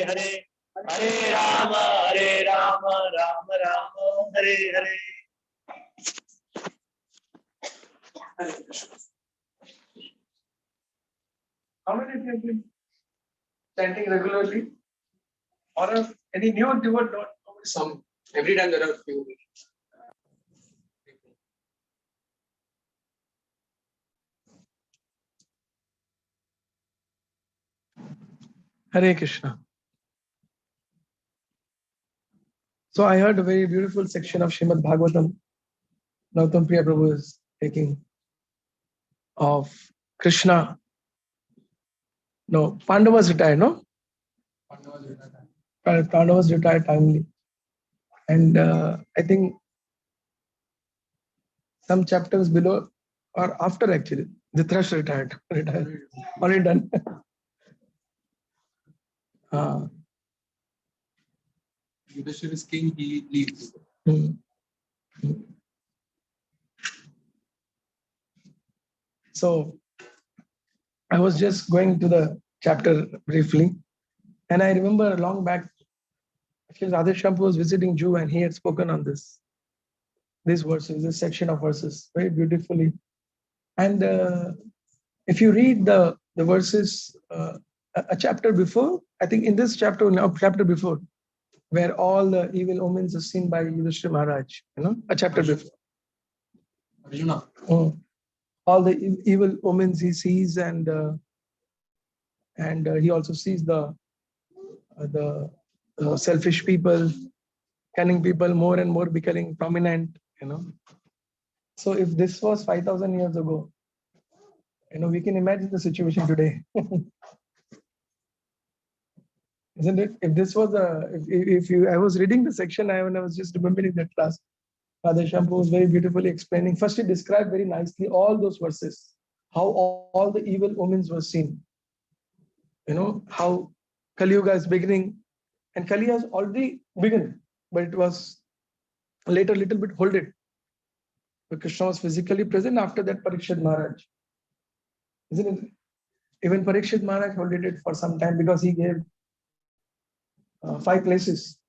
Hare, Hare Rama, Rama Rama, Hare Hare. How many of you have been chanting regularly? Or any new devotee don't know some? Every time there are a few. Hare Krishna. So I heard a very beautiful section of Srimad Bhagavatam. Nautam Priya Prabhu is taking of Krishna. No, Pandavas retired, no? Pandavas retired timely. And I think some chapters below or after actually, Dhritarashtra retired. Already done. Yudhishthira is king, he leaves. So I was just going to the chapter briefly, and I remember long back, actually Radha Shampu was visiting Jew and he had spoken on these verses, this section of verses very beautifully. And if you read the verses a chapter before, I think in this chapter before, where all the evil omens are seen by Yudhishthira Maharaj, a chapter before. Arjuna. All the evil omens he sees, and he also sees the selfish people, cunning people, more and more becoming prominent. So if this was 5,000 years ago, we can imagine the situation today. Isn't it? If this was I was reading the section, when I was just remembering that class, Radha Shampu was very beautifully explaining. First, he described very nicely all those verses, how all the evil omens were seen. How Kali Yuga is beginning, and Kali has already begun, but it was later little bit hold it. But Krishna was physically present after that Parikshit Maharaj. Isn't it? Even Parikshit Maharaj holded it for some time because he gave 5 places.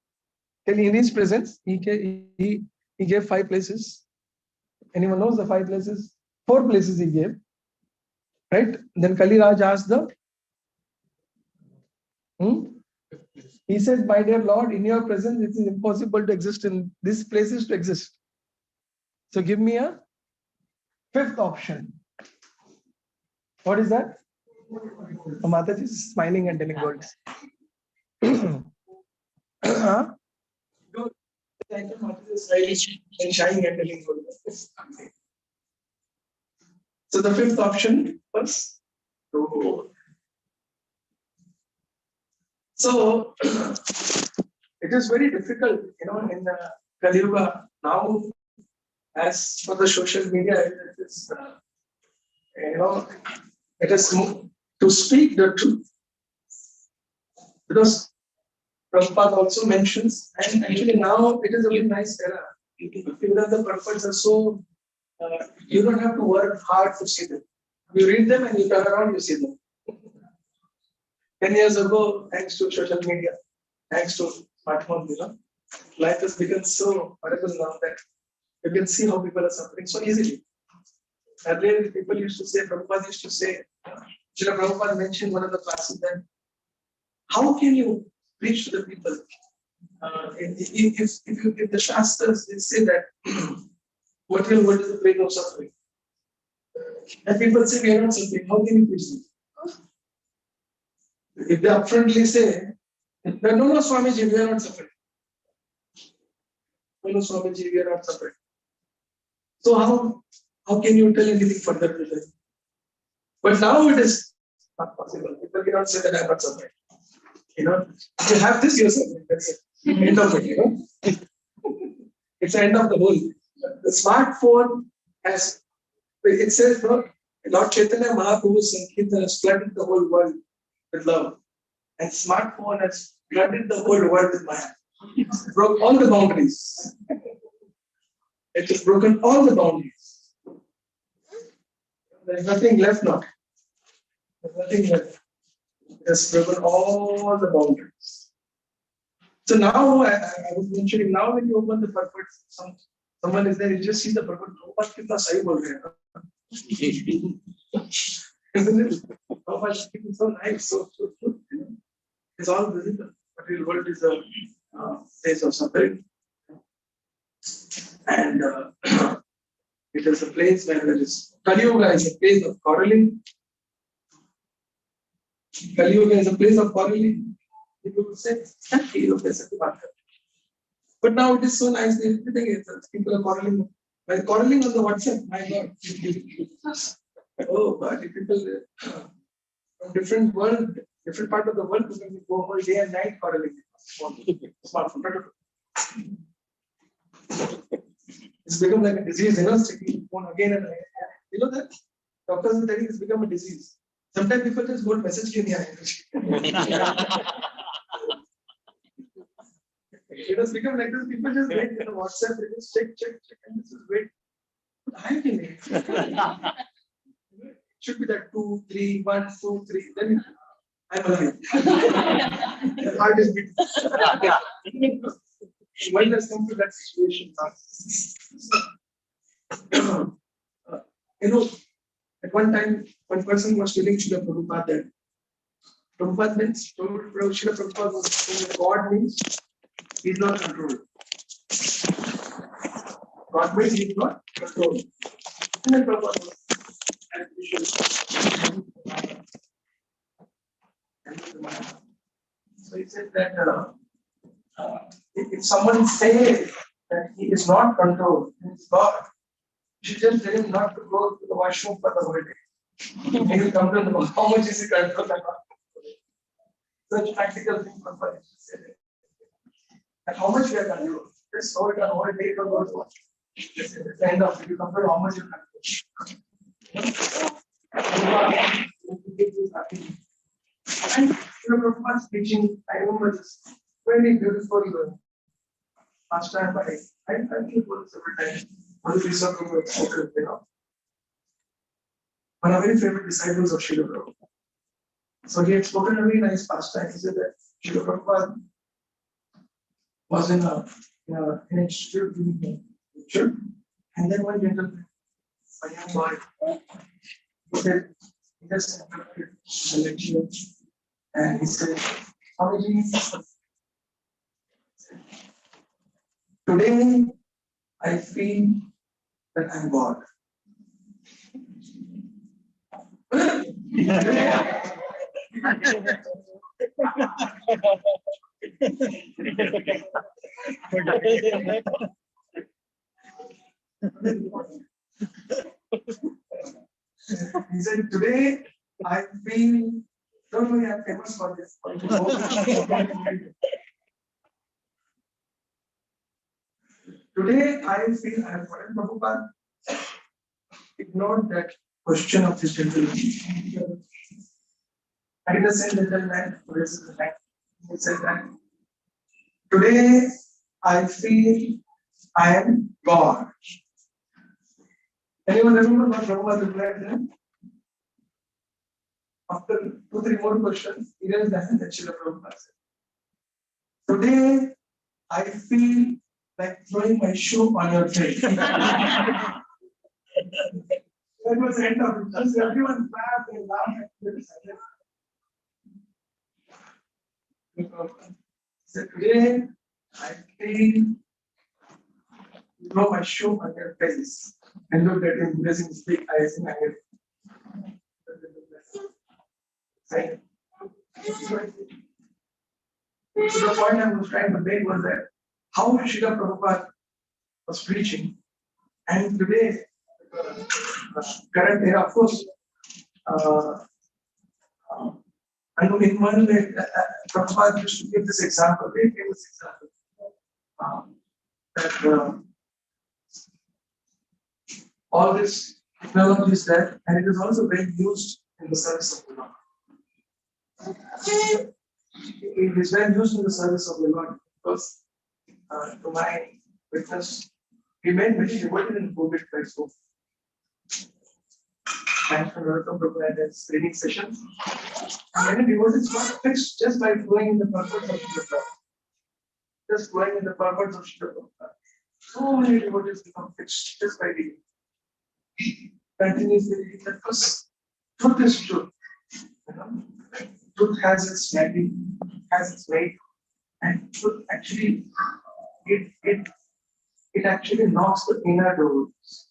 In his presence, he gave 5 places. Anyone knows the 5 places? 4 places he gave. Right? Then Kali Raj asked He said, "My dear Lord, in your presence, it is impossible to exist in these places to exist. So give me a 5th option." What is that? Mataji is smiling and telling God. So the 5th option was So it is very difficult, in the Kali Yuga now. As for the social media, it is to speak the truth, because Prabhupada also mentions, and actually now it is a very nice era. Even the purpose are so, you don't have to work hard to see them. You read them and you turn around, you see them. 10 years ago, thanks to social media, thanks to smartphones, life has become so horrible now that you can see how people are suffering so easily. Earlier, people used to say, Prabhupada used to say, Srila Prabhupada mentioned one of the classes that, how can you preach to the people? If the Shastras, they say that material world is the plane of suffering. And people say, we are not suffering, how can you preach them? If they upfrontly say, no, Swamiji, we are not suffering. No, Swamiji, we are not suffering. So how can you tell anything further to them? But now it is not possible. People cannot say that I am not suffering. You have this, you're suffering. That's it. End of it, It's the end of the whole. The smartphone has, it says, Lord Chaitanya Mahaprabhu's Sankirtan has flooded the whole world with love. And smartphone has flooded the whole world with Maya. It broke all the boundaries. It has broken all the boundaries. There is nothing left now. There's nothing left. It has broken all the boundaries. So now I was mentioning, now when you open the purpose, someone is there, you just see the purpose. Prabhupada kitna sahi bol rahe hain. Isn't it? Prabhupada speaking so nice, so good. It's all visible. Material world is a place of suffering, and it is a place where there is Kali Yuga is a place of quarreling. Kali Yuga is a place of quarreling. People will say, but now it is so nice. Everything is people are quarreling. By quarreling on the WhatsApp, my God. Oh, but if people from different world, different part of the world, we can go whole day and night quarreling. Smartphone. It's become like a disease, sticking phone again and again. You know that? Doctors are telling it's become a disease. Sometimes people just won't message you. It has become like this. People just wait in WhatsApp, they just check, and this is wait. But I can wait. It should be that 2, 3, 1, 2, 3. Then I'm alive. The heart is beating. Why has come to that situation? At one time, one person was telling Srila Prabhupada that Prabhupada means, Srila Prabhupada was saying God means he's not controlled. God means he's not controlled. And then Prabhupada was so he said that if someone says that he is not controlled, it's God, you should just tell him not to go to the washroom for the whole day. He will come to know how much is he controlled and not controlled. Such practical things for us to say. And how much we are controlled. Just hold it on whole day to go to washroom. At the end of it, you compare how much you control. And Prabhupada's teaching, I remember this very beautiful last time I think it was every time. One of these one of my very favorite disciples of Srila Prabhupada. So he had spoken a very nice pastime. He said that Srila Prabhupada was in an institute doing a lecture, and then one gentleman, a young boy, he said, he just interrupted the lecture, and he said, Swamiji, today I feel that I'm God. He said, today I feel, don't worry, I'm famous for this. Today I feel I am foreign. Prabhupada ignored that question of this gentleman. And the same gentleman raises the hand. He said that today I feel I am God. Anyone remember what Prabhupada replied then? After 2-3 more questions, he raised the hand that Srila Prabhupada said, today I feel like throwing my shoe on your face. That was the end of it. Just everyone laughed and laughed. So today I feel throw my shoe on your face and look at him raising his big eyes in anger. Right? So the point I was trying to make was that how Srila Prabhupada was preaching, and today, current era, of course, and in one way, Prabhupada used to give this example, very famous example, that all this technology is there, and it is also very used in the service of the Lord. It is well used in the service of the Lord because, to my witness, he made many devoted in COVID Facebook. Thanks for welcome to this training session. And many devotees got fixed just by flowing in the purpose of the Lord. just going in the purpose of Srila Prabhupada. So many devotees become fixed just by reading. Continuously reading that because truth is truth. You know? Truth has its value, has its weight, and truth actually it actually knocks the inner doors.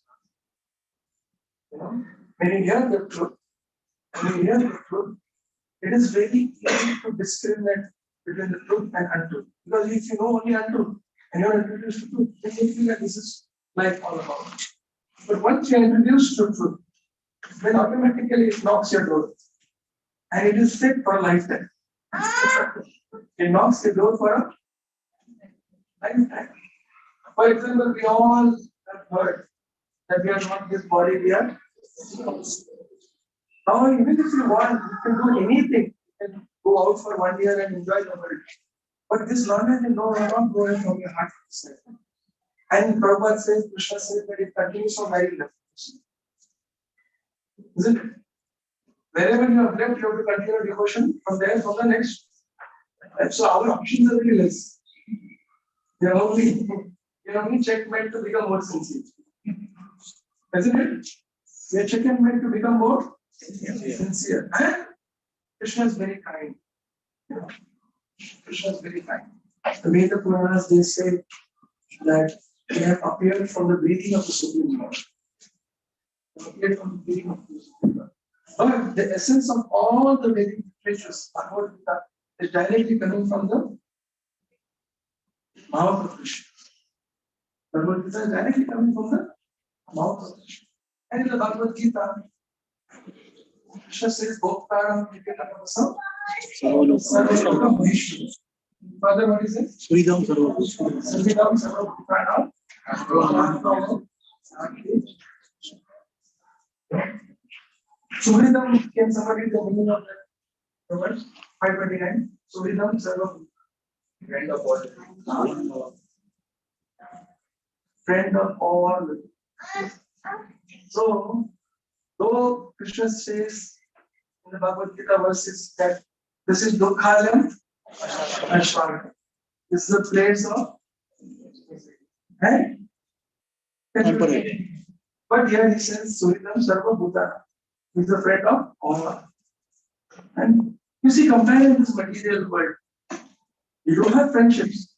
You know, when you hear the truth, it is very easy to discriminate between the truth and untruth. Because if you know only untruth and you're introduced to truth, then you feel that this is life all about. But once you're introduced to truth, then automatically it knocks your door. And it is set for a lifetime. It knocks the door for a lifetime. For example, we all have heard that we are not this body, we are. Now, even if you want, you can do anything. You can go out for 1 year and enjoy the world. But this knowledge you know will not go from your heart. And Prabhupada says, Krishna says that it continues from very left. Isn't it? Wherever you have left, you have to continue devotion from there from the next. So our options are very less. You're only checkmate to become more sincere. Isn't it? You're checkmate to become more sincere. And Krishna is very kind. Krishna is very kind. The Veda Puranas, they say that he have appeared from the breathing of the Supreme Lord. Appeared from the breathing of the Supreme Lord. But the essence of all the Vedic literatures, Bhagavad Gita, is directly coming from the mouth of Krishna. Bhagavad Gita is directly coming from the mouth of Krishna. And in the Bhagavad Gita, Krishna says, Bhoktaram Nikitamasam Sarvaloka Maheshwara. Further, what is it? Sridham Sarvabhuta. Sridham Sarvabhutanam. Suhridam, can somebody read the meaning of that word? 529. Suhridam Sarvabhutanam. Friend of all. Friend of all. So, though Krishna says in the Bhagavad Gita verses that this is Dukhalam Ashwara. This is a place of temporary. But here he says Suhridam Sarva Bhutana. He is a friend of all. And you see, comparing this material world, you don't have friendships.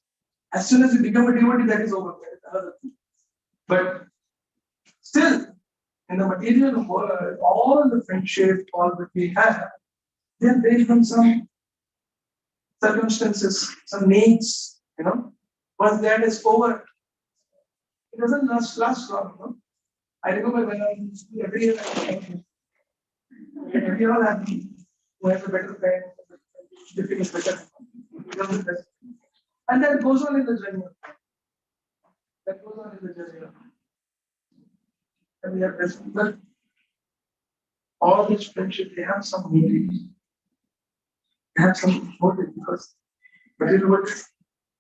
As soon as you become a devotee, that is over. That is another thing. But still, in the material world, all the friendship, all that we have, they are based on some circumstances, some needs, Once that is over, it doesn't last long, I remember when I was every year we all happy who has a better friend, the thing is better, becomes the best. And that goes on in the journey. And we have this, but all this friendship, they have some motive. They have some motive because material world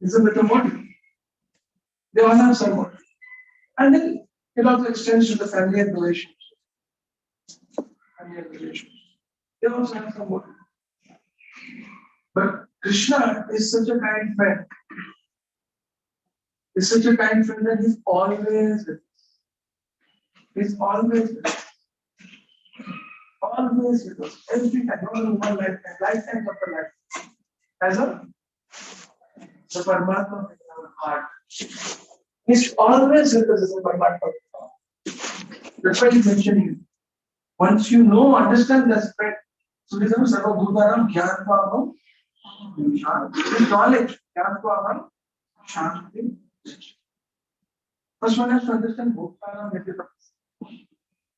is a better motive. They all have some motive. And then it also extends to the family and relationships. They also have some motive. But Krishna is such a kind friend. He's such a kind friend that he's always with us. He's always with us. Always with us. Every time, not only one lifetime, lifetime after lifetime. As the Paramatma in our heart. He's always with us as a Paramatma. That's why he's mentioning it. Once you understand the spread, so this is Sarva Bhutaram Jnanatvam Shanti. Knowledge, Jnanatvam Shanti. First one has to understand Bhutaram Nityatam.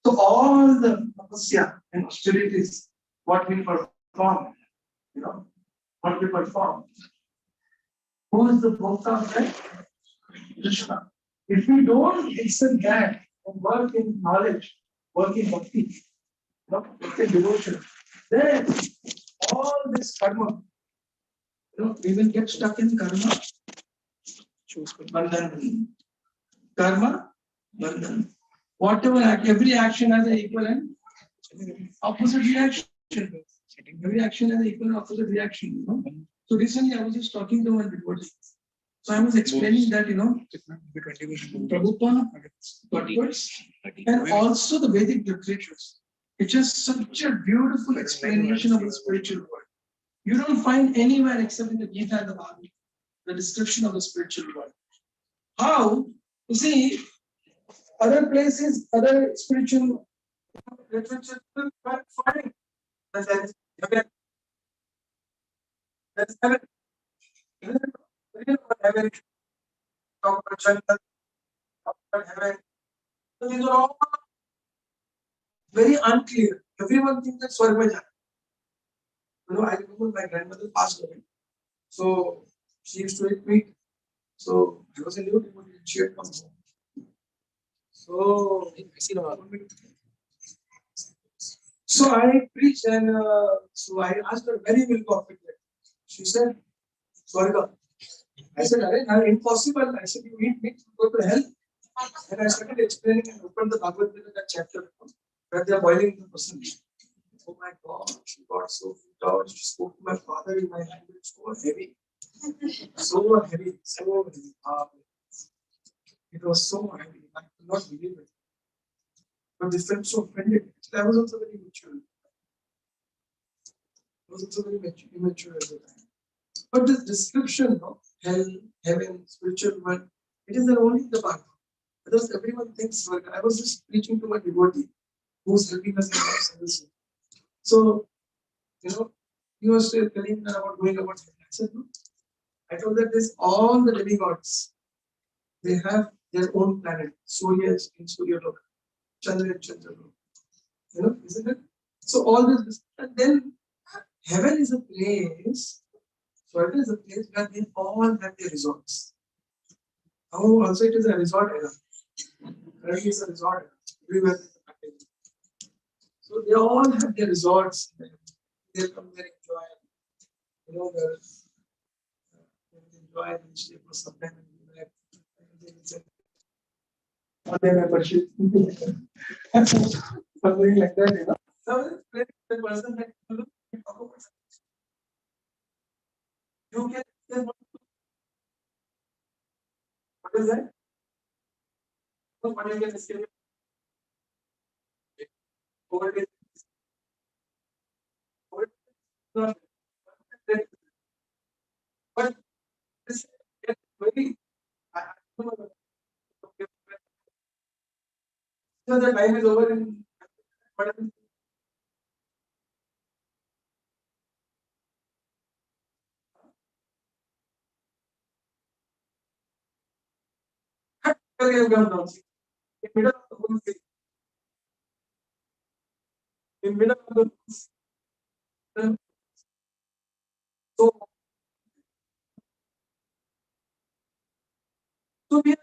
So all the tapasya and austerities, what we perform, what we perform. Who is the Bhokta of that? Krishna. If we don't accept that and work in knowledge, work in bhakti, work in devotion, then all this karma, we will get stuck in karma. Bandhan. Karma, bandhan. Whatever every action has an equal and opposite reaction. Every action has an equal and opposite reaction. So recently I was just talking to one devotee. So I was explaining that, Prabhupada, words, and also the Vedic literatures. It's just such a beautiful explanation of the spiritual world. You don't find anywhere except in the Gita and the Bhagavad, the description of the spiritual world. How? You see, other places, other spiritual literature, you can't find that there is heaven. There is heaven. Even heaven, talk about Chandra, talk about heaven. So these are all very unclear. Everyone thinks that Swarga Jana. I remember my grandmother passed away. So she used to eat meat. So I was in New Delhi, she had come home. So I preached and so I asked her very well confident. She said, Swarga. I said, impossible. I said, you eat meat, you go to hell. And I started explaining and opened the Bhagavad Gita that chapter where they are boiling the person. Oh my God, she got so freaked out. She spoke to my father in my language, so heavy. So heavy, so heavy. It was so heavy. I could not believe it. But this felt so offended. I was also very mature. I was also very immature at the time. But this description of hell, heaven, spiritual world, it is only the Bhagavad. Because everyone thinks, I was just preaching to my devotee who's helping us in our service. So, he was still telling me about going about heaven. I said, no. I told that this all the demigods, they have their own planet. Surya is in Suryaloka, Chandra in Chandraloka. Isn't it? So all this, and then heaven is a place. So it is a place where they all have their resorts. Now also it is a resort era. Currently it's a resort era. Everywhere. So they all have their resorts. They come there, enjoy. They enjoy and stay for some time and back. Something like that, So the person that you talk about, you can say what is that? What you can say over it. But this is very I don't know. So the time is over in but in middle of the whole thing. In middle of the so so we are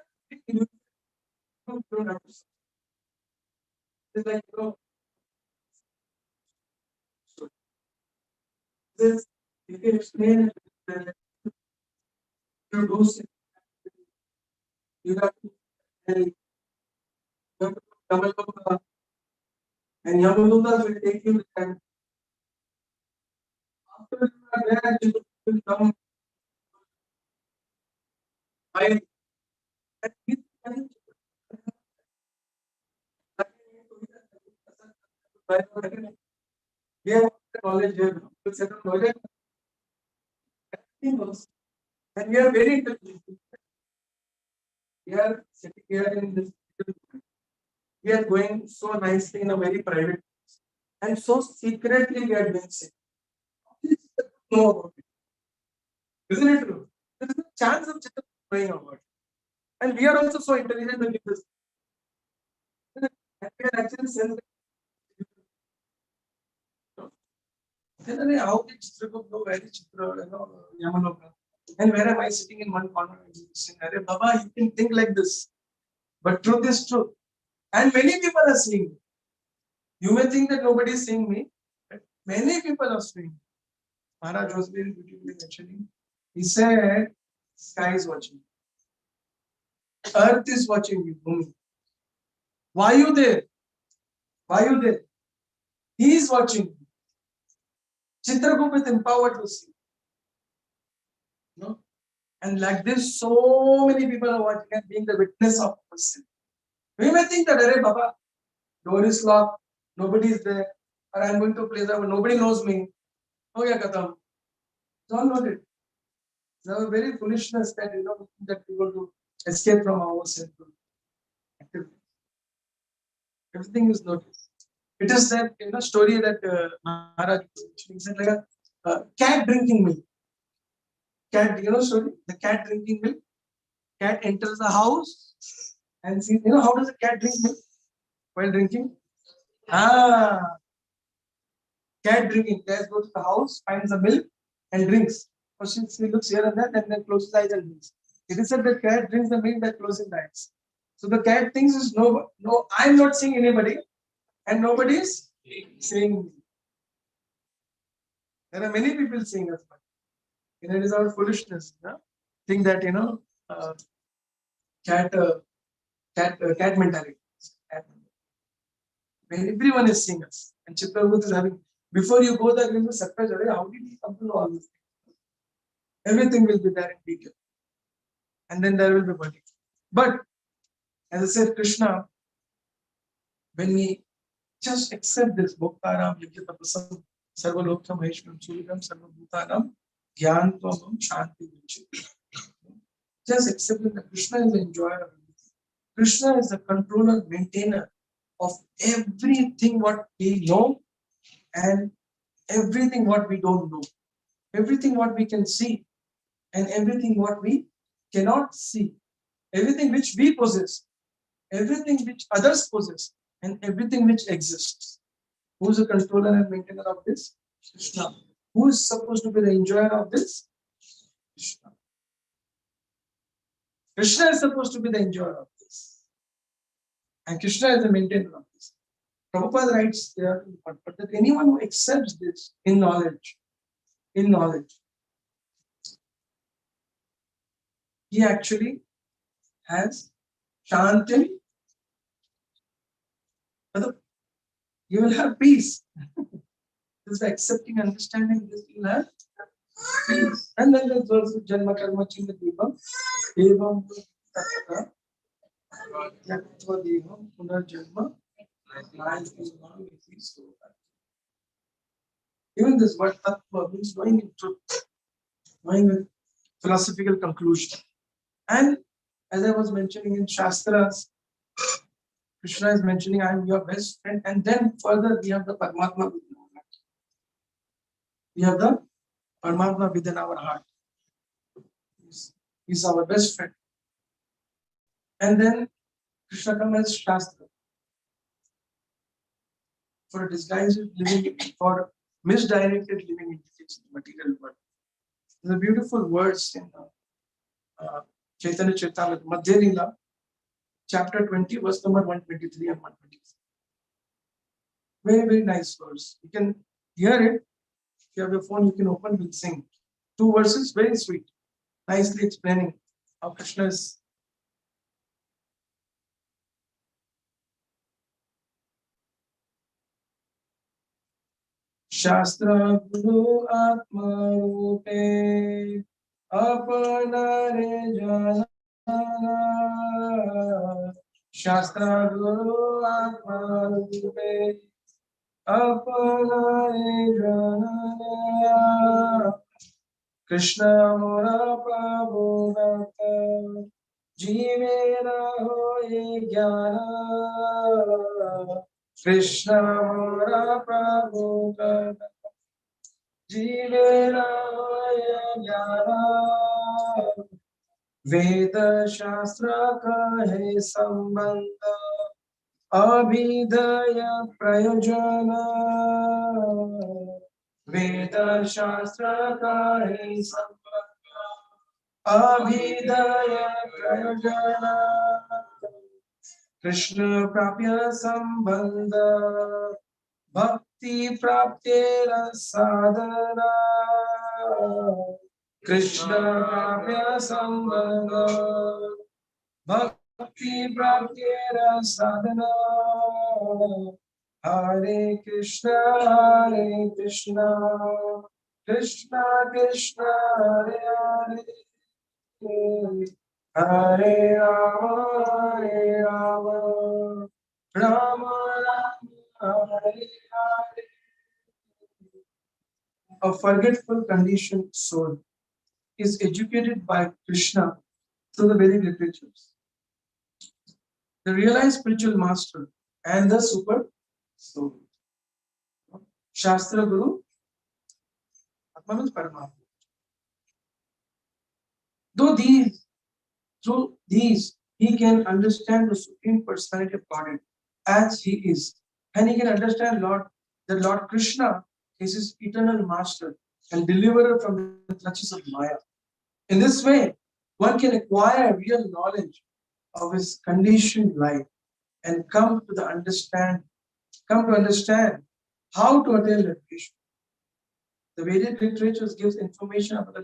it's like so this you can explain it you do you have to double up and Yamaduta will take you and after you are there you will come by and we have knowledge here, knowledge, and we are very intelligent. We are sitting here in this. We are going so nicely in a very private place. And so secretly we are doing it. Know about it. Isn't it true? There is no chance of just knowing about it. And we are also so intelligent that we just and we are actually sensitive. And how did Chitragupt know where is Yamaloka? And where am I sitting in one corner and saying, Arey Baba, you can think like this. But truth is truth. And many people are seeing me. You may think that nobody is seeing me, but many people are seeing me. Maharaj was very beautifully mentioning. He said, sky is watching. Earth is watching you. Why are you there? Why are you there? He is watching you. Chitragupt is empowered to see. No? And like this, so many people are watching and being the witness of person. We may think that, Arey Baba, door is locked, nobody is there, or I'm going to a place where nobody knows me. Oh yeah, Katam. It's all not it. It's a very foolishness that that we want to escape from ourselves. Everything is noted. It is that story that Maharaj said like a cat drinking milk. Cat, story. The cat drinking milk. Cat enters the house and sees. How does a cat drink milk while drinking? Ah, cat drinking. Cat goes to the house, finds the milk, and drinks. First she looks here and there, and then closes the eyes and drinks. It is said that cat drinks the milk by closing the eyes. So the cat thinks is no, I'm not seeing anybody, and nobody is seeing me. There are many people seeing us, but it is our foolishness. Think that uh, cat cat mentality. Cat mentality. When everyone is seeing us, and Chitragut is having. Before you go there, you will be surprised. How did he come to know all this? Everything will be there in detail, and then there will be body. But as I said, Krishna, when we just accept this, Bhoktaram, Yajyatapasam, Sarvalokam, Maheshwaram, Suridam, Sarvabhutanam, Gyantvamam, Shanti, just accepting that Krishna is the enjoyer of everything. Krishna is the controller, maintainer of everything what we know and everything what we don't know. Everything what we can see and everything what we cannot see. Everything which we possess, everything which others possess, and everything which exists. Who is the controller and maintainer of this? Krishna. Who is supposed to be the enjoyer of this? Krishna. Krishna is supposed to be the enjoyer of this. And Krishna is the maintainer of this. Prabhupada writes there, but that anyone who accepts this in knowledge, he actually has Shanti. You will have peace. Just by accepting, understanding this, you will have peace. And then there's also Janma Karma Chinda Devam. Devam Tattva. Yaktva Devam Punarjanma. Even this word Tattva means knowing in truth, knowing with philosophical conclusion. And as I was mentioning in Shastras, Krishna is mentioning, I am your best friend. And then further, we have the Paramatma within our heart. We have the Paramatma within our heart. He's our best friend. And then Krishna comes as Shastra. For a disguised living, for misdirected living into the material world. There's a beautiful words in Chaitanya Charitamrita, Madhya Lila, chapter 20, verse number 123 and 124. Very, very nice verse. You can hear it. If you have your phone, you can open, we'll sing. 2 verses, very sweet, nicely explaining how Krishna is. Shastra Guru Atma Rupe Apanare Jana Shastra Guru Atma Rupe Apanare Jana Krishna Mora Prabhu Bhakta Jivera Hoye Jnana Krishna Mora Prabhu Bhakta Jivera Hoye Jnana Veda Shastra Kahe Sambandha Abhidaya Prayojana Veda Shastra Kahe Sambandha Abhidaya Prayojana Krishna Prapya Sambandha Bhakti Praptera Sadhana Krishna Prapya Sambandha Bhakti Praptera Sadhana Hare Krishna Krishna Krishna Hare Hare Hare Rama, Hare Rama, Rama Rama, Hare Hare. A forgetful conditioned soul is educated by Krishna through the Vedic literatures. The realized spiritual master and the super soul. Shastra Guru, Atma means Paramatma. Though through these, he can understand the Supreme Personality of Godhead as he is. And he can understand that Lord Krishna is his eternal master and deliverer from the clutches of Maya. In this way, one can acquire real knowledge of his conditioned life and come to understand how to attain liberation. The Vedic literature gives information about the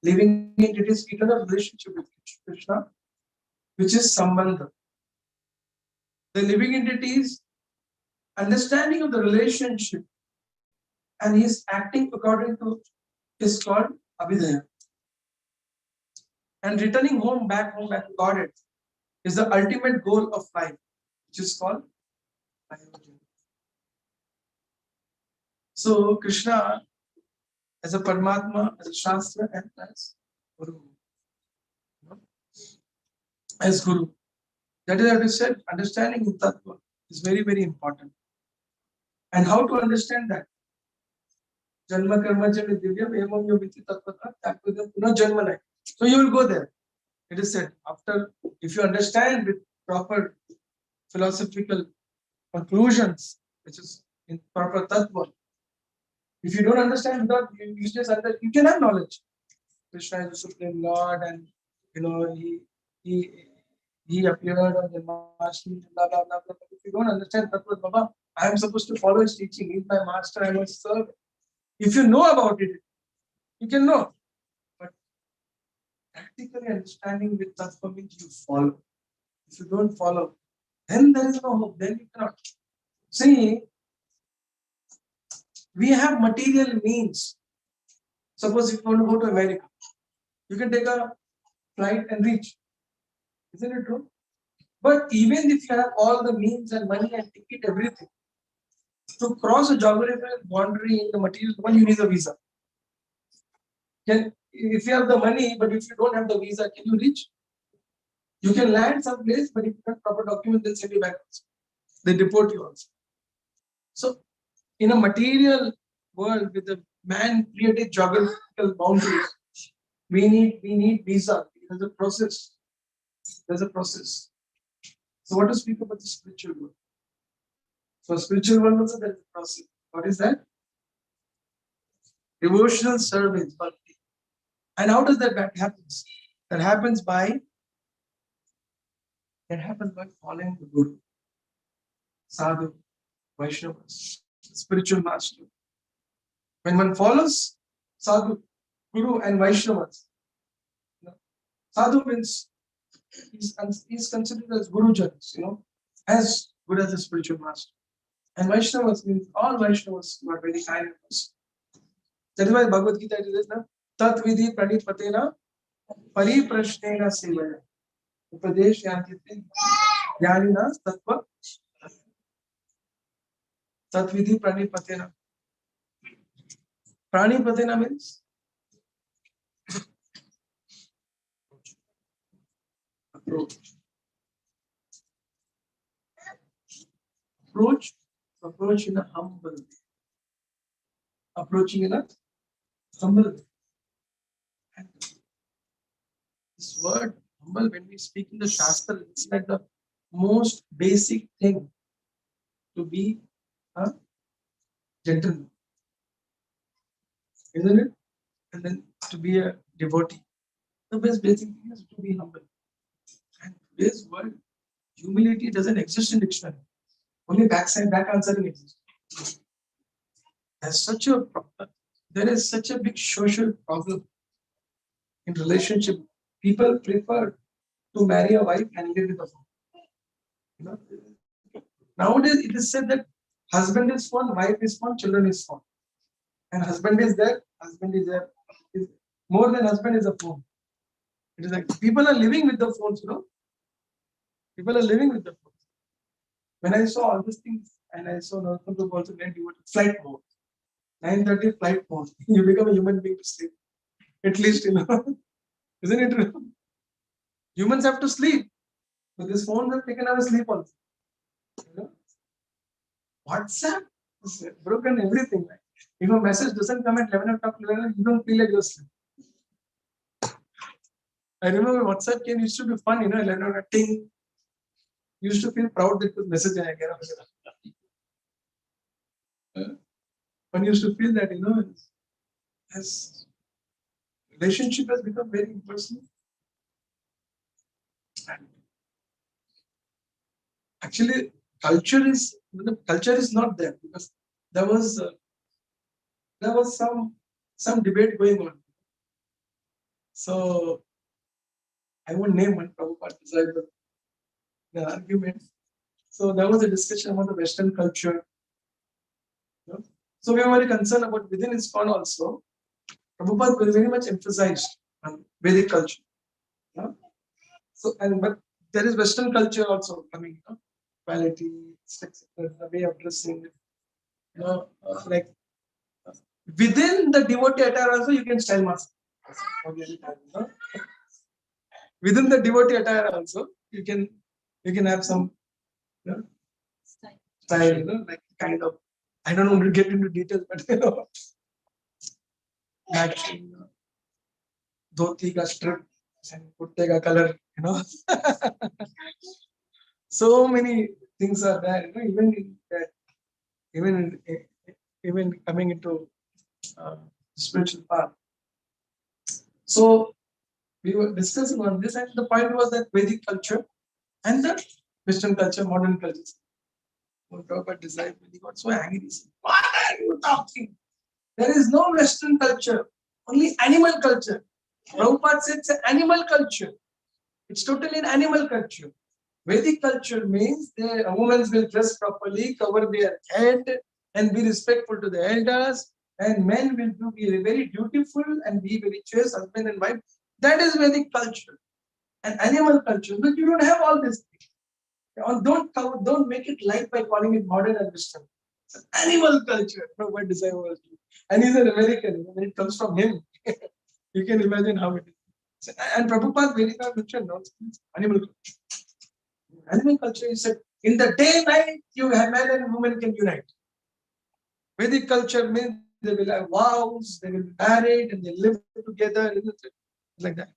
living entity's eternal relationship with Krishna, which is Sambandha. The living entity's understanding of the relationship and his acting according to is called Abhidhaya. And returning back to Godhead is the ultimate goal of life, which is called Ayodhya. So Krishna as a Paramatma, as a Shastra, and as Guru. As Guru. That is what we said, understanding the Tattva is very, very important. And how to understand that? Janma karma jami divyam evam yomiti tattvata tattva puna janma. So you will go there. It is said, if you understand with proper philosophical conclusions, which is in proper tattva, if you don't understand without you can have knowledge. Krishna is the Supreme Lord, and he appeared on the master, blah blah blah blah. If you don't understand tattva, Baba, I am supposed to follow his teaching. He's my master, I must serve. If you know about it, you can know. But practically understanding with tattva means you follow. If you don't follow, then there is no hope. Then you cannot. See, we have material means. Suppose if you want to go to America, you can take a flight and reach. Isn't it true? But even if you have all the means and money and ticket, everything, to cross a geographical boundary in the material world, you need a visa. If you have the money, but if you don't have the visa, can you reach? You can land someplace, but if you have proper documents, they'll send you back. They deport you also. So, in a material world with a man-created geographical boundaries, we need visa. There's a process. So, what to speak about the spiritual world? So, spiritual world also there's a process. What is that? Devotional service. And how does that happen? That happens by following the Guru, Sadhu, Vaishnavas, spiritual master. When one follows Sadhu, Guru, and Vaishnavas, Sadhu means he's considered as Gurujans, as good as a spiritual master. And Vaishnavas means all Vaishnavas who are very kind of us. That is why Bhagavad Gita is Tat Vidhi Pranipatena Pari Prashnena Sevaya. Upadesh Yanti Yanina Tattva Tat Vidhi Pranipatena. Pranipatena means approach in a humble way. Approaching in a humble way. And this word humble, when we speak in the Shastra, it's like the most basic thing to be a gentleman. Isn't it? And then to be a devotee. The best basic thing is to be humble. And today's world, humility doesn't exist in dictionary. Only back answering exists. There is such a big social problem in relationship. People prefer to marry a wife and live with a phone. Nowadays, it is said that husband is phone, wife is phone, children is phone. And husband is there. More than husband is a phone. It is like people are living with the phones, People are living with the phones. When I saw all these things, and I saw Northern Group also get you flight mode. 9:30 flight mode. You become a human being to sleep. At least, Isn't it true? Humans have to sleep. But these phones have taken our sleep also. WhatsApp has broken everything. Right? If a message doesn't come at 11 o'clock, you don't feel like you're asleep. I remember WhatsApp used to be fun, 11 o'clock, ting. You used to feel proud that the message I get. One used to feel that, as relationship has become very impersonal. Actually, culture is not there because there was some debate going on. So I won't name one Prabhupada decided the argument. So there was a discussion about the Western culture. So we were very concerned about within ISKCON also. Prabhupada very much emphasized on Vedic culture. So but there is Western culture also coming, quality, the way of dressing, like within the devotee attire also you can style master. Within the devotee attire also you can have some style, like kind of. I don't want to get into details, but matching dhoti ka strip and kurte ka color, So many things are there, even in that, even coming into spiritual path. So we were discussing on this, and the point was that Vedic culture and the Western culture, modern culture. Prabhupada decided, he got so angry. He said, "What are you talking? There is no Western culture, only animal culture." Prabhupada said it's an animal culture. It's totally an animal culture. Vedic culture means the women will dress properly, cover their head, and be respectful to the elders, and men will be very dutiful and be very chaste, husband and wife. That is Vedic culture. And animal culture, but you don't have all these things. Don't make it light by calling it modern and Western. It's an animal culture. No, what design was it? And he's an American. When it comes from him, you can imagine how it is. And Prabhupada very much mentioned animal culture. Animal culture, he said, in the day night, you have man and woman can unite. Vedic culture means they will have vows, they will be married, and they live together, like that.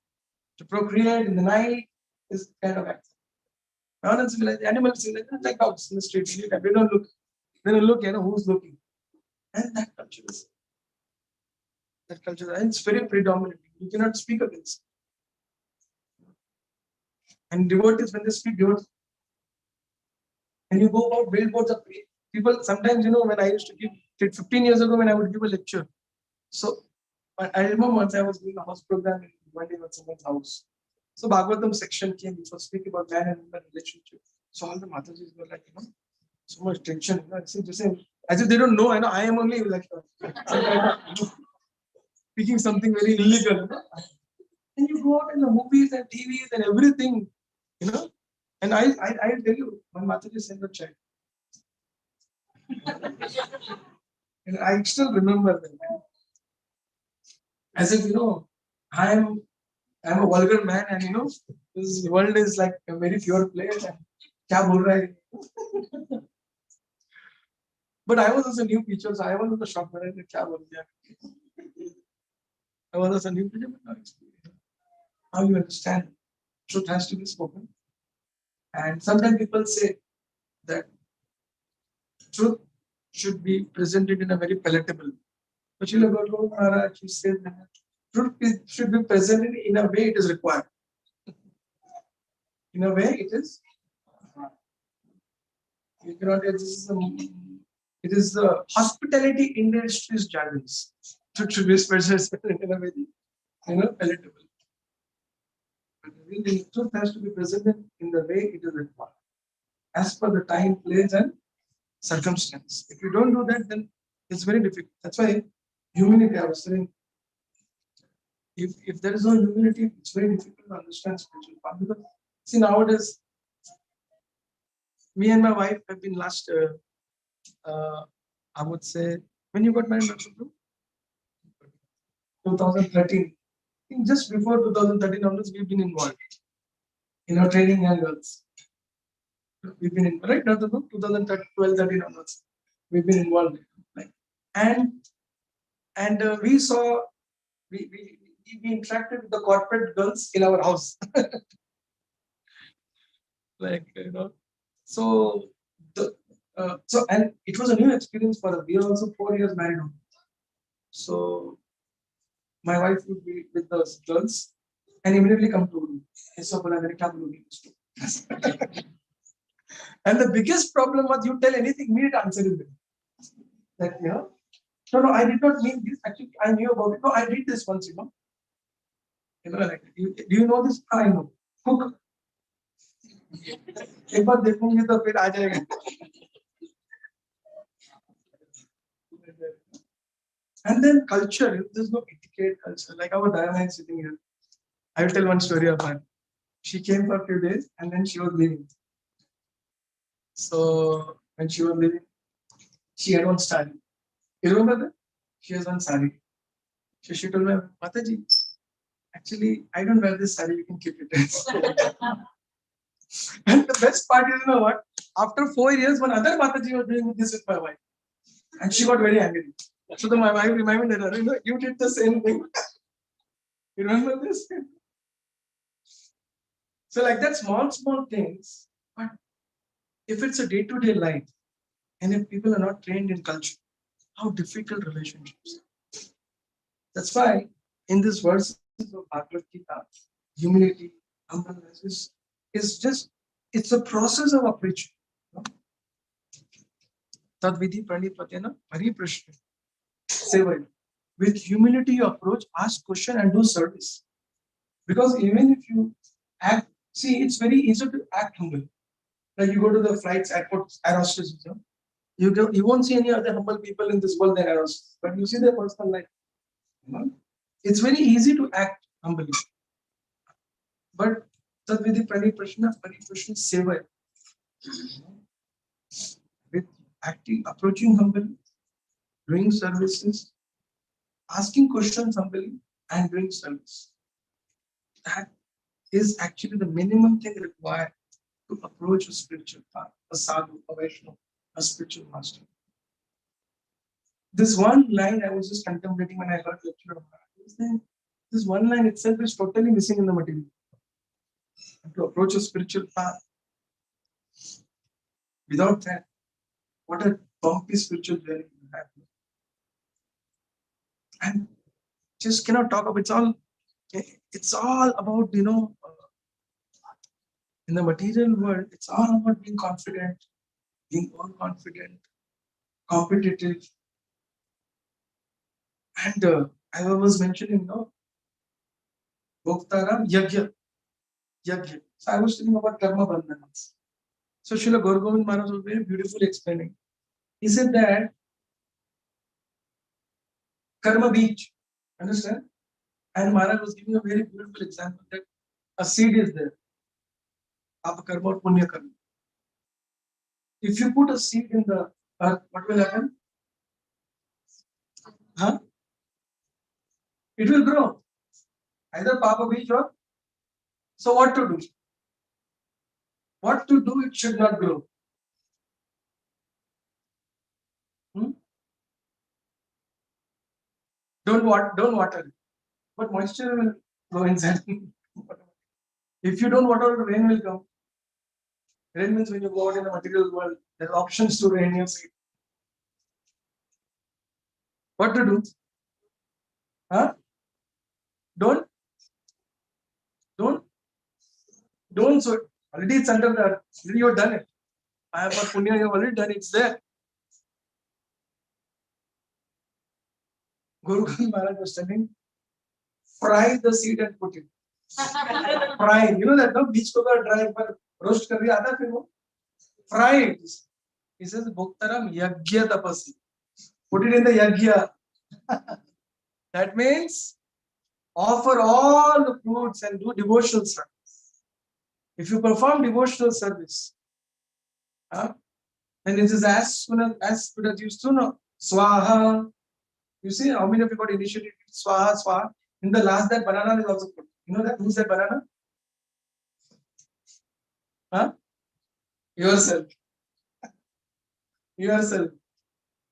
To procreate in the night is kind of act. Non civilized animals like dogs in the street. They don't look. They don't look, who's looking. And that culture is and it's very predominant. You cannot speak against it. And devotees, when they speak, devotees, and you go about billboards of people, sometimes, when I used to give 15 years ago when I would give a lecture. So I remember once I was doing a house program in one day at someone's house. So Bhagavatam section came, which was speaking about man and woman relationship. So all the Matajis were like, so much tension. As if they don't know, I am only like speaking something very illegal. And you go out in the movies and TVs and everything, And I tell you, one Mataji sent a child. And I still remember them. As if, I'm a vulgar man, and this world is like a very pure place. And kya bol raha hai? But I was also a new teacher, so I was also shocked when I said, kya bol diya? I was also a new teacher, but now you understand. Truth has to be spoken. And sometimes people say that truth should be presented in a very palatable. But Maharaj, he said that truth should be presented in a way it is required. In a way it is. You cannot. It is the hospitality industry's jargons. Truth should be presented in a very, palatable. But really, truth has to be presented in the way it is required, as per the time, place, and circumstance. If you don't do that, then it's very difficult. That's why humility, I was saying, If there is no humility, it's very difficult to understand spiritual path. Because see, nowadays, me and my wife have been last, I would say, when you got married, Dr. Prabhu? 2013. I think just before 2013 onwards, we've been involved in our training young girls. We've been in, right, Dr. Prabhu? 2012, 13 onwards, we've been involved. Like, and we saw, we interacted with the corporate girls in our house. Like, so and it was a new experience for us. We are also 4 years married now. So my wife would be with those girls and immediately come to me. And the biggest problem was you tell anything, immediate answer is there. That, no, I did not mean this. Actually, I knew about it. No, I did this once, like, do you know this? I know. Cook. एक बार देखूंगी तो फिर आ जाएगा. And then culture, there's no etiquette culture. Like our Diana is sitting here. I will tell one story of her. She came for a few days and then she was leaving. So when she was leaving, she had one sari. You remember that? She has one sari. So she told me, Mataji, actually, I don't wear this sari, you can keep it. And the best part is, you know what? After 4 years, one other Mataji was doing this with my wife. And she got very angry. So my wife reminded her, you did the same thing. You remember this? So like that, small things. But if it's a day-to-day life, and if people are not trained in culture, how difficult relationships. That's why in this verse of Bhagavad Gita, humility, humbleness is just, it's a process of approach. Tadvidhi pranipatena pariprashna. Seva. With humility you approach, ask question and do service. Because even if you act, see, it's very easy to act humble. Like you go to the flights, airports, air hostesses, you won't see any other humble people in this world than air hostesses. But you see their personal life. It's very easy to act humbly. But Tadvidhi pranipashna pariprashna seva. With acting, approaching humbly, doing services, asking questions humbly, and doing service. That is actually the minimum thing required to approach a spiritual path, a sadhu, a Vaishnava, a spiritual master. This one line I was just contemplating when I heard lecture of Maharaj. This one line itself is totally missing in the material. And to approach a spiritual path, without that, what a bumpy spiritual journey you have. And just cannot talk about it's all about, in the material world, it's all about being confident, being overconfident, competitive. And I was mentioning, Bhoktaram Yagya. So I was thinking about karma bandhanas. So Srila Gaur Govind Maharaj was very beautifully explaining. He said that karma beach, understand? And Maharaj was giving a very beautiful example that a seed is there. Papa karma or punya karma. If you put a seed in the earth, what will happen? Huh? It will grow. Either Papa beach or. So what to do? What to do? It should not grow. Don't water it. But moisture will go inside. If you don't water it, rain will come. Rain means when you go out in the material world, there are options to rain your seed. What to do? Huh? Don't. So already it's under the earth. Already you've done it. I have got punya, you've already done it. It's there. Guru Maharaj was telling, fry the seed and put it. Fry. You know that no beach ko dry but roast kar diya aata fir wo. Fry it. He says, Bhoktaram Yagya Tapasi. Put it in the Yagya. That means offer all the fruits and do devotional service. If you perform devotional service, then it is as good as you used to know. Swaha. You see how many of you got initiated Swaha, Swaha? In the last, that banana is also put. You know that? Who's that banana? Yourself. Yourself.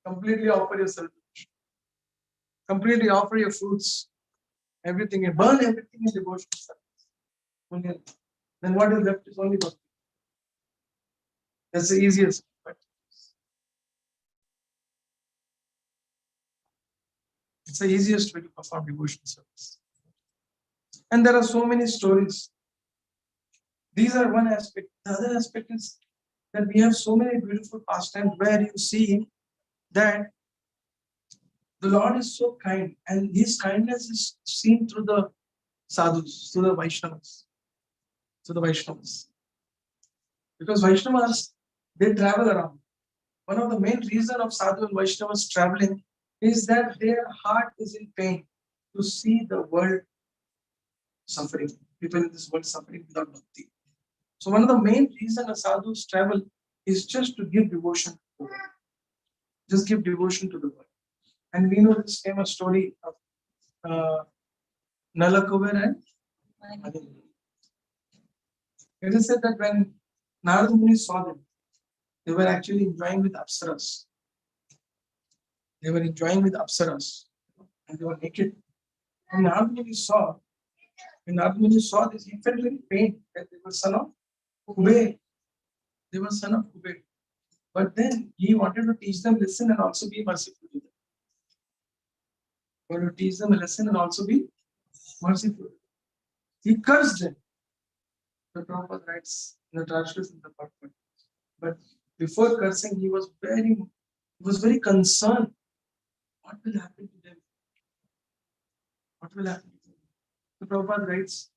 Completely offer yourself. Completely offer your fruits. Everything. And burn everything in devotion service. Then what is left is only bhakti. That's the easiest. It's the easiest way to perform devotion service. And there are so many stories. These are one aspect. The other aspect is that we have so many beautiful pastimes where you see that the Lord is so kind, and His kindness is seen through the sadhus, through the Vaishnavas. Because Vaishnavas, they travel around. One of the main reasons of sadhu and Vaishnavas traveling is that their heart is in pain to see the world suffering, people in this world suffering without bhakti. So one of the main reasons a sadhus travel is just to give devotion to the world. Just give devotion to the world. And we know this famous story of Nalakuber and Adil. It is said that when Narada Muni saw them, they were actually enjoying with Apsaras. They were enjoying with Apsaras. And they were naked. And Narada Muni saw this, he felt very pain that they were son of Kuber. They were son of Kuber. But then he wanted to teach them lesson and also be merciful to them. He wanted to teach them a lesson and also be merciful. He cursed them. The Prabhupada writes in the translation of the Bhagavad. But before cursing, he was very concerned. What will happen to them? What will happen to them? The Prabhupada writes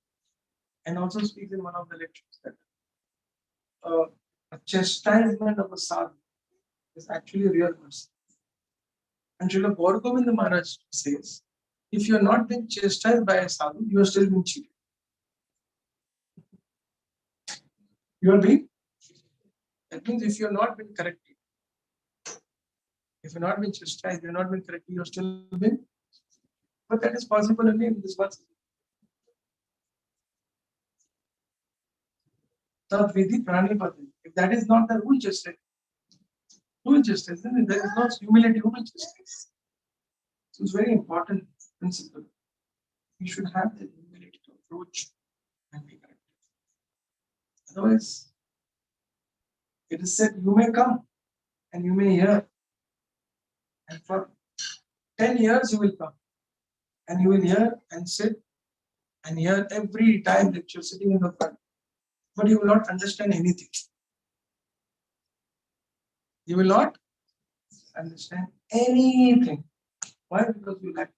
and also speaks in one of the lectures that a chastisement of a sadhu is actually real mercy. And Srila Gaur Govinda Maharaj says, if you are not being chastised by a sadhu, you are still being cheated. You are being. That means if you are not being corrected, if you are not being chastised, you are not being corrected, you are still being. But that is possible only in this one. Vidhi pranipati. If that is not the rule justice, then there is no humility, who will justice. So it's very important principle. We should have the humility to approach and be corrected. Otherwise, it is said, you may come and you may hear. And for 10 years you will come. And you will hear and sit and hear every time that you're sitting in the front. But you will not understand anything. You will not understand anything. Why? Because you lack.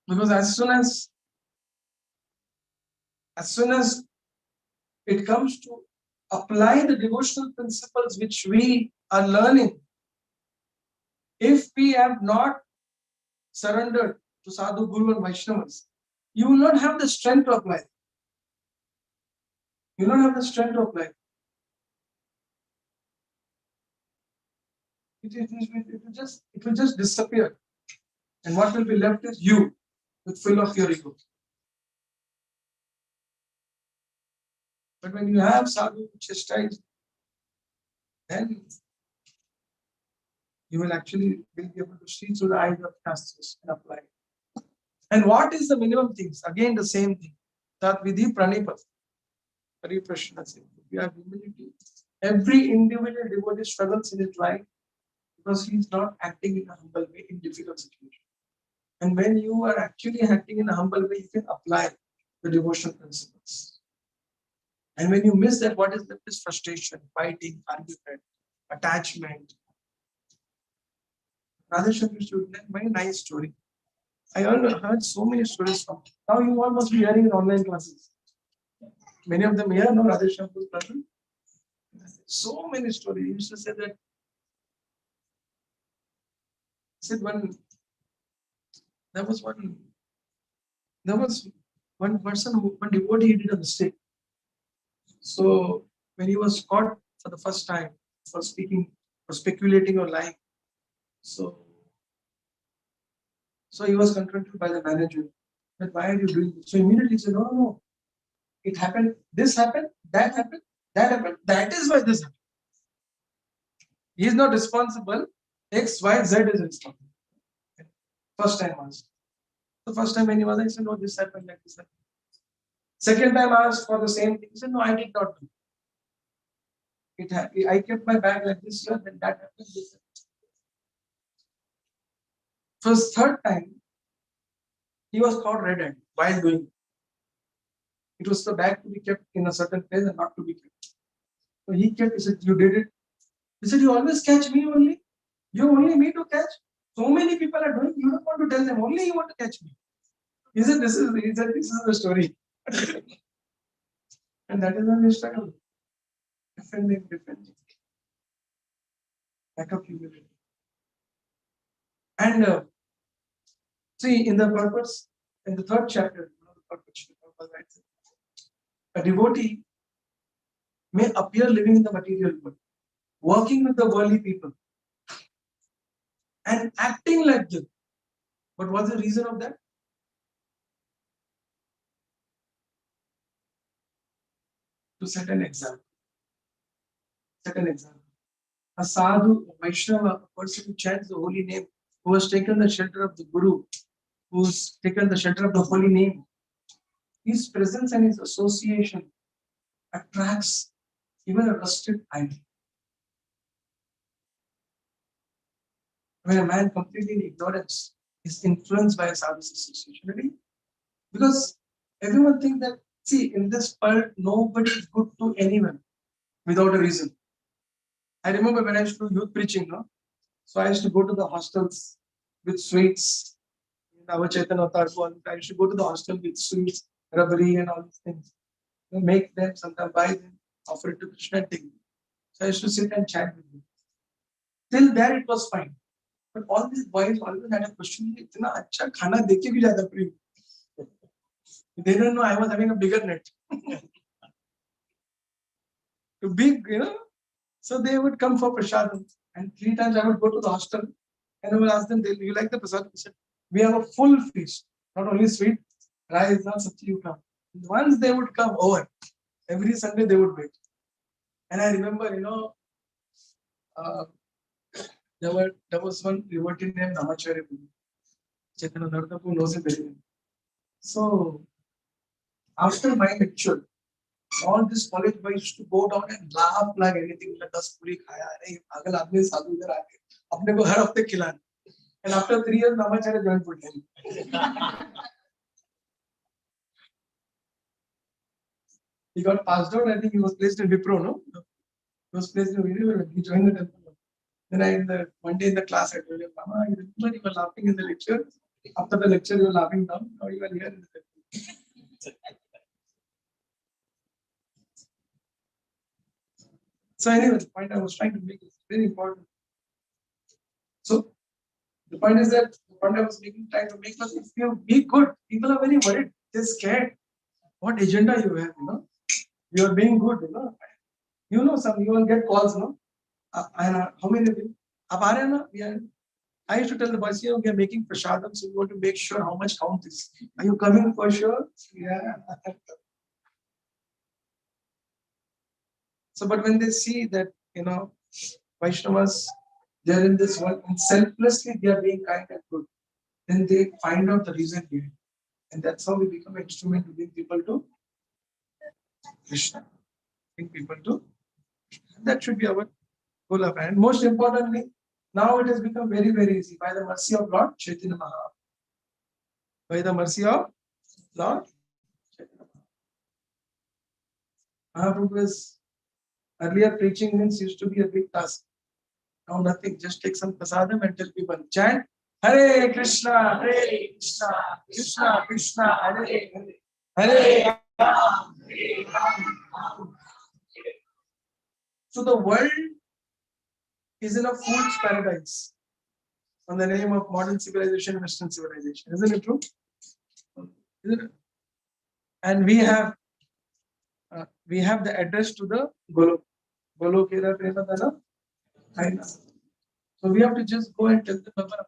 Because as soon as it comes to apply the devotional principles which we are learning, if we have not surrendered to Sadhu, Guru and Vaishnavas, you will not have the strength to apply. You will not have the strength to apply. It will just disappear. And what will be left is you, with full of your ego. But when you have sadhu chastised, then you will actually be able to see through the eyes of Shastras and apply. And what is the minimum things? Again, the same thing. Tat vidhi pranipat. We have humility. Every individual devotee struggles in his life because he is not acting in a humble way in difficult situations. And when you are actually acting in a humble way, you can apply the devotional principles. And when you miss that, what is left is frustration, fighting, argument, attachment. Radheshyam used to tell a very nice story. I heard so many stories from. Now you all must be hearing in online classes. Many of them here, no, Radheshyam was present. So many stories. He used to say that Said there was one person one devotee did a mistake. So when he was caught for the first time for speaking or speculating or lying, so he was confronted by the manager. That why are you doing this? So immediately he said, no, it happened, this happened, that happened, that happened. That is why this happened. He is not responsible. X, Y, Z is responsible. First time asked. The first time when he was, I said, no, this happened, like this happened. Second time asked for the same thing. He said, no, I did not do it. I kept my bag like this here, then that happened. This happened. First, third time, he was caught red-handed while doing it. It was the bag to be kept in a certain place and not to be kept. So he kept, he said, you did it. He said, you always catch me only. You only me to catch. So many people are doing, you don't want to tell them, only you want to catch me. He said, this is the story. And that is when we struggle. Defending. Lack of humility. And see, in the purpose, in the third chapter, a devotee may appear living in the material world, working with the worldly people, and acting like them. But what's the reason of that? To set an example. A sadhu, a Vaishnava, a person who chants the holy name, who has taken the shelter of the Guru, who's taken the shelter of the holy name, his presence and his association attracts even a rusted idol. When a man completely in ignorance is influenced by a sadhu's association, really? Because everyone thinks that, see, in this world, nobody is good to anyone without a reason. I remember when I used to do youth preaching, no? So I used to go to the hostels with sweets. In our Chaitanya Avatar, I used to go to the hostel with sweets, rabri and all these things. Make them, sometimes buy them, offer it to Krishna and take them. So I used to sit and chat with them. Till there it was fine. But all these boys always had a question, इतना अच्छा खाना देके भी ज़्यादा प्रेम. They don't know I was having a bigger net. Too big, So they would come for prasadam. And 3 times I would go to the hostel and I would ask them, you like the prasadam? They said, we have a full feast. Not only sweet, rice, not sabji, you come. Once they would come over, every Sunday they would wait. And I remember, there was one devotee named Namacharya. Chaitanya Naradapu knows him very well. So, after my lecture, all this college boys used to go down and laugh like anything. Like us puri khaya, अरे पागल आदमी साधु इधर आके अपने को हर हफ्ते खिलाने. And after 3 years, Namacharya joined Pudhani. He got passed out. I think he was placed in Wipro, no? He was placed in Wipro. He joined the temple. Then one day in the class, I told him, Mama, you remember you were laughing in the lecture? After the lecture, you were laughing down. Now you are here in the temple. So anyway, the point I was trying to make is very important. So the point is that the point I was trying to make was if you be good, people are very worried. They're scared. What agenda you have, You are being good, You will get calls, how many of you? I used to tell the boys, we are making prasadam, so we want to make sure how much count is. Are you coming for sure? Yeah. So, but when they see that, Vaishnavas, they are in this world and selflessly they are being kind and good, then they find out the reason behind. And that's how we become an instrument to bring people to Krishna. Bring people to Krishna. That should be our goal of. And most importantly, now it has become very, very easy by the mercy of Lord Chaitanya Mahaprabhu. By the mercy of Lord Chaitanya Mahaprabhu's earlier preaching means used to be a big task. Now nothing, just take some prasadam and tell people, chant Hare Krishna, Krishna Krishna, Hare Hare, Hare Ram, Hare Ram. So the world is in a fool's paradise. on the name of modern civilization, Western civilization. Isn't it true? Isn't it? And we have the address to the Golok. Golokera Premadana. So we have to just go and tell the Baba,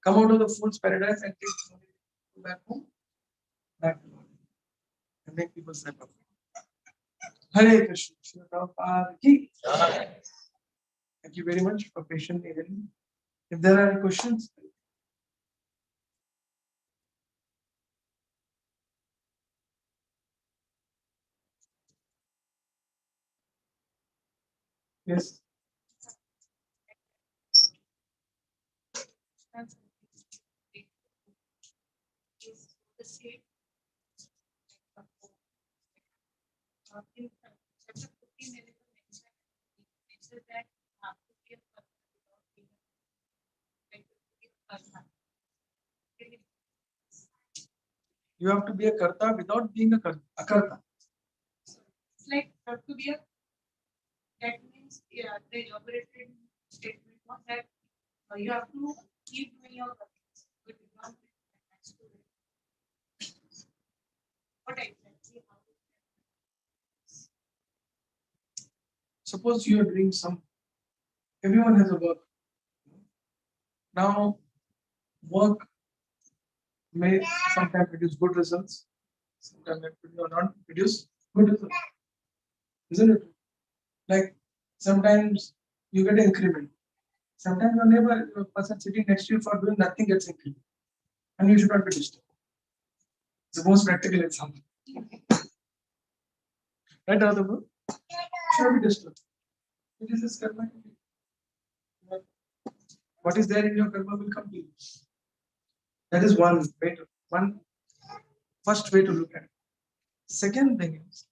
come out of the fool's paradise and take back home. Back to Lord. And make people step up. Hare Krishna. Shri Prabhupada ki. Thank you very much for patiently hearing. If there are any questions, yes. You have to be a karta without being a karta. It's like have to be a, that means the operated statement not that you have to keep doing your work, but you don't attach to it. What exactly how Suppose you are doing some, everyone has a work. Now, work may sometimes produce good results, sometimes it will not produce good results. Isn't it? Like sometimes you get an increment. Sometimes your neighbor, a person sitting next to you for doing nothing gets increment. And you should not be disturbed. It's the most practical example. Right, Radhabu? Should not be disturbed. It is this karma. What is there in your karma will come to you. That is one way to, one first way to look at it. Second thing is,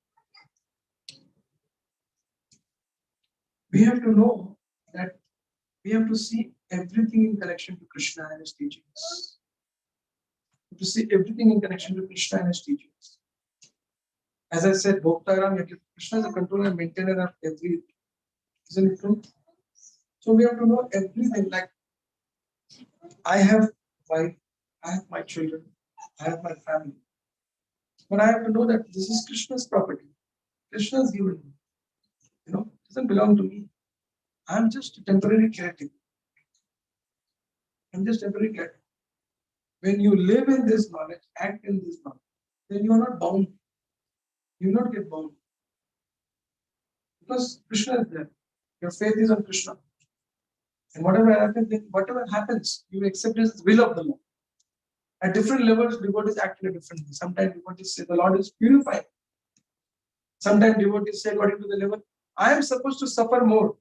we have to know that we have to see everything in connection to Krishna and his teachings. We have to see everything in connection to Krishna and his teachings. As I said, Bhoktaram, Krishna is a controller and maintainer of everything. Isn't it true? So we have to know everything. Like, I have wife, I have my children, I have my family. But I have to know that this is Krishna's property. Krishna has given me. It doesn't belong to me. I'm just a temporary caretaker. I'm just temporary caretaker. When you live in this knowledge, act in this knowledge, then you are not bound. You will not get bound. Because Krishna is there. Your faith is on Krishna. And whatever happens, you accept his will of the Lord. At different levels, devotees act in a different way. Sometimes devotees say the Lord is purifying. Sometimes devotees say according to the level, I am supposed to suffer more.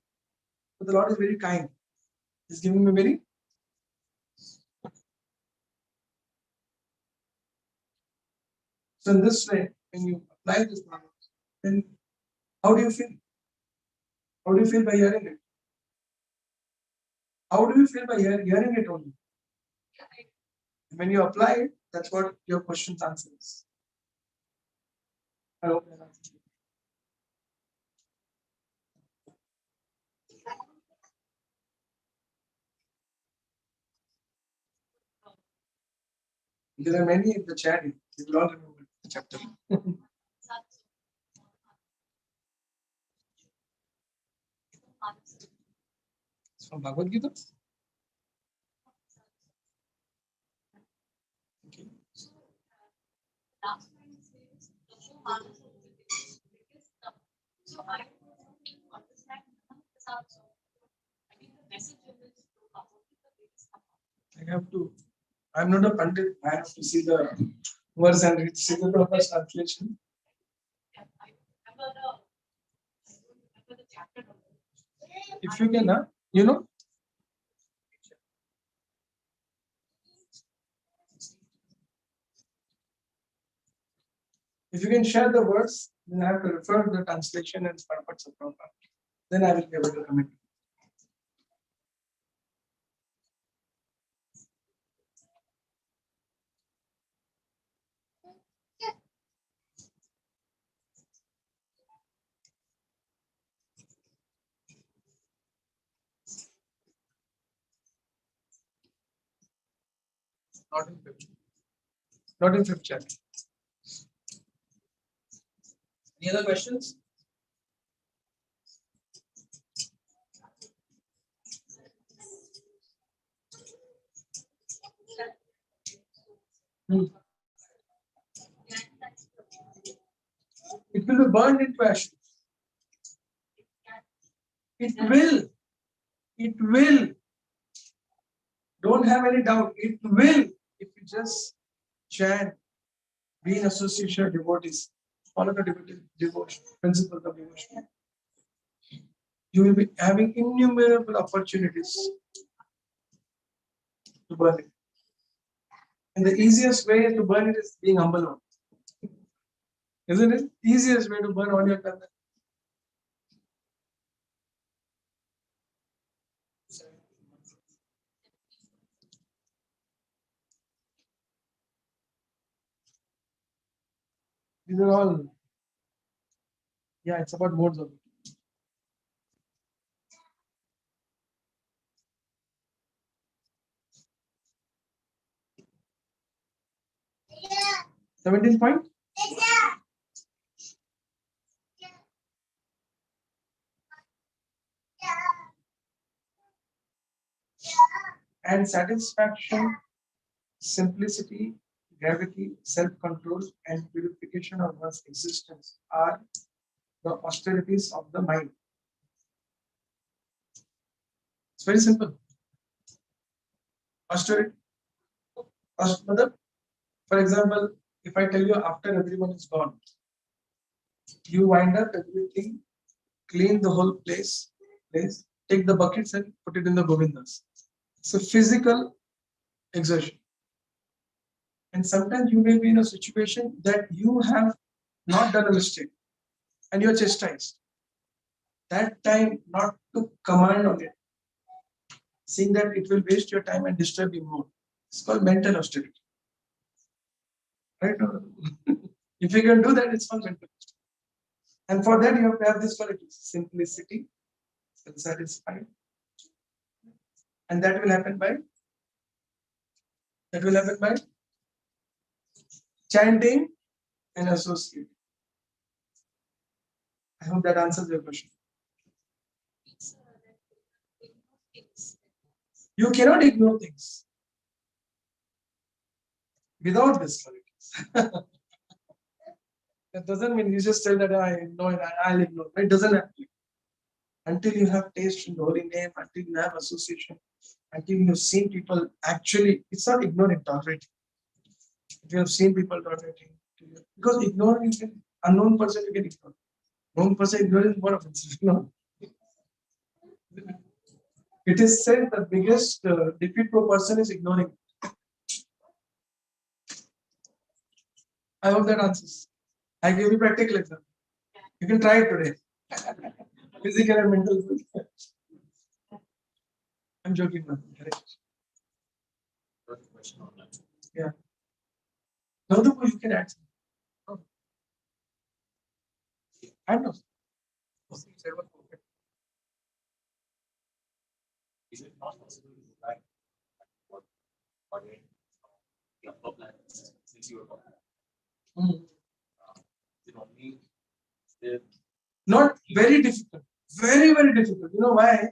But the Lord is very kind. He's giving me very. So in this way, when you apply this knowledge, then how do you feel? How do you feel by hearing it? How do you feel by hearing it only? When you apply it, that's what your questions answers. I hope that answers it. There are many in the chat. You will all remember the chapter. It's from Bhagavad Gita. Okay. last time says the whole answer is so I understand this also. I think the message is to come up with the biggest I have to. I'm not a pandit. I have to see the verse and see the proper translation. I remember the chapter number. If you can, you know. If you can share the words, then I have to refer to the translation and purpose of proper. Then I will be able to comment. Not in fifth. Not in fifth chapter. Any other questions? Hmm. It will be burned into ashes. It will. It will. Don't have any doubt. It will. If you just chant, be in association with devotees, follow the devotion, principles of devotion, you will be having innumerable opportunities to burn it. And the easiest way to burn it is being humble on. Isn't it? Easiest way to burn all your karma. These are all, yeah, it's about modes of it. Yeah. 17th point? Yeah. And satisfaction, simplicity, gravity, self-control, and purification of one's existence are the austerities of the mind. It's very simple. Austerity. For example, if I tell you after everyone is gone, you wind up everything, clean the whole place, take the buckets and put it in the Govindas. It's a physical exertion. And sometimes you may be in a situation that you have not done a mistake and you're chastised. That time not to command on it, seeing that it will waste your time and disturb you more. It's called mental austerity. Right? If you can do that, it's called mental austerity. And for that, you have to have this qualities: simplicity, self-satisfied. And that will happen by chanting and associating. I hope that answers your question. You cannot ignore things without this qualities. That doesn't mean you just say that I know it, I'll ignore. It doesn't happen. Until you have taste in the holy name, until you have association, until you have seen people actually, it's not ignoring, tolerating. If you have seen people tolerating, because ignoring, you can, unknown person you can ignore. Known person ignoring is more offensive. No. It is said the biggest defeat to a person is ignoring. I hope that answers. I gave you practical example. You can try it today. Physical and mental. I'm joking, man. Yeah. Now the you can add. I know. Is it not possible to go back what the plan since you were talking? Is it only not very difficult. Very, very difficult. You know why?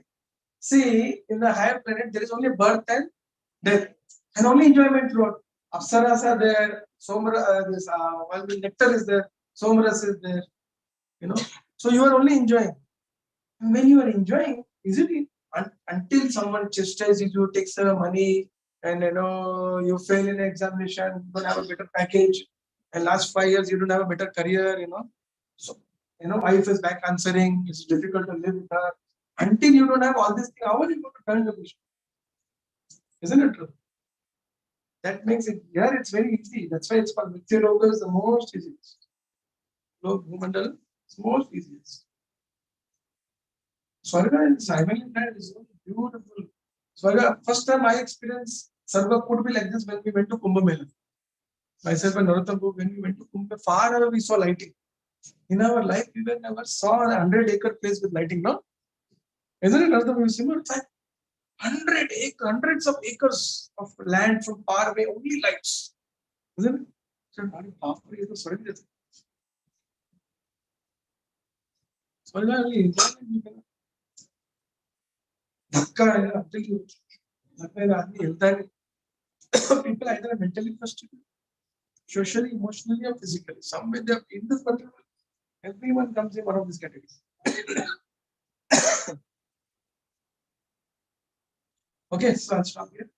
See, in the higher planet, there is only birth and death, and only enjoyment throughout. Apsaras are there, while the nectar is there, Somras is there. You know, so you are only enjoying. And when you are enjoying, is it until someone chastises you, takes the money, and you fail in examination, you don't have a better package, and last 5 years you don't have a better career, So wife is back answering, it's difficult to live with her. Until you don't have all these things, how are you going to turn the vision? Isn't it true? That makes it, yeah, it's very easy. That's why it's called Mithya Loka is the most easiest. Bhumandala is most easiest. Swarga and Simon land is so beautiful. Swarga, first time I experienced Sarva could be like this when we went to Kumbh Mela. Myself and Narottam, when we went to Kumbh Mela, far away we saw lighting. In our life, we never saw a 100-acre place with lighting, no? Isn't it, Narottam? You see what it's like? hundreds of acres of land from far away, only lights. Isn't it? So, half for you, so it is. So, people either mentally frustrated, socially, emotionally, or physically. Somewhere they are in this particular. Everyone comes in one of these categories. Okay, so I'll stop here.